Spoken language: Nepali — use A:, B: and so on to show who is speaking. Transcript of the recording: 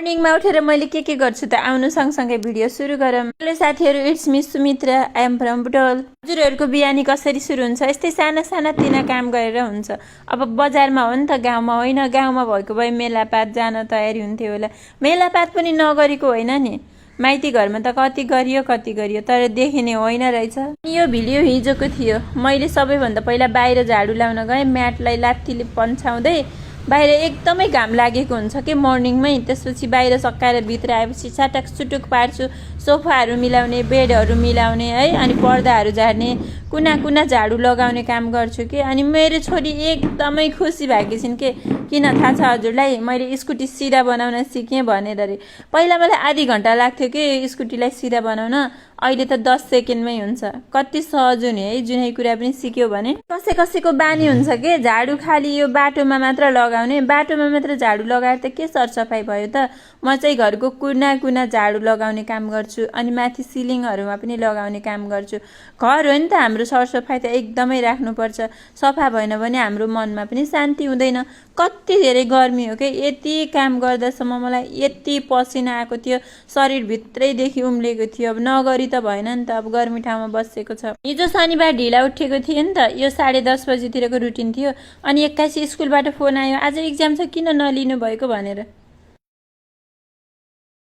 A: मर्निङमा उठेर मैले के गर्छु त आउनु सँगसँगै भिडियो सुरु गरौँ। हेलो साथीहरू, it's me Sumitra, I am from Butwal. हजुरहरूको बिहानी कसरी सुरु हुन्छ? यस्तै साना साना तिना काम गरेर हुन्छ। अब बजारमा हो नि त, गाउँमा होइन। गाउँमा भएको भए मेलापात जान तयारी हुन्थ्यो होला। मेलापात पनि नगरेको होइन नि, माइती घरमा त कति गरियो तर देखिने होइन रहेछ। यो भिडियो हिजोको थियो। मैले सबैभन्दा पहिला बाहिर झाडु लाउन गएँ, म्याटलाई लात्तीले पन्छाउँदै। बाहिर एकदमै घाम लागेको हुन्छ कि मर्निङमै। त्यसपछि बाहिर सकाएर भित्र आएपछि छाटक सुटुक पार्छु, सोफाहरू मिलाउने, बेडहरू मिलाउने है, अनि पर्दाहरू झार्ने, कुना कुना झाडु लगाउने काम गर्छु कि। अनि मेरो छोरी एकदमै खुसी भएकी छिन् कि किन थाहा छ हजुरलाई? मैले स्कुटी सिधा बनाउन सिकेँ भनेर रे। पहिला मलाई आधी घन्टा लाग्थ्यो कि स्कुटीलाई सिधा बनाउन, अहिले त 10 सेकेन्डमै हुन्छ। कति सहज हुने है जुनै कुरा पनि सिक्यो भने। कसैको बानी हुन्छ कि झाडु खाली यो बाटोमा मात्र लगाउने, बाटोमा मात्र झाडु लगाएर त के सरसफाइ भयो त। म चाहिँ घरको कुना कुना झाडु लगाउने काम गर्छु, अनि माथि सिलिङहरूमा पनि लगाउने काम गर्छु। घर हो नि त हाम्रो, सरसफाइ त एकदमै राख्नुपर्छ। सफा भएन भने हाम्रो मनमा पनि शान्ति हुँदैन। कति धेरै गर्मी हो कि, यति काम गर्दासम्म मलाई यति पसिना आएको थियो, शरीरभित्रैदेखि उम्लेको थियो। अब नगरी त भएन नि त, अब गर्मी ठाउँमा बसेको छ। हिजो शनिबार ढिला उठेको थिएँ नि त, यो 10:30 बजीतिरको रुटिन थियो। अनि 81 स्कुलबाट फोन आयो, आज इक्जाम छ किन नलिनु भएको भनेर।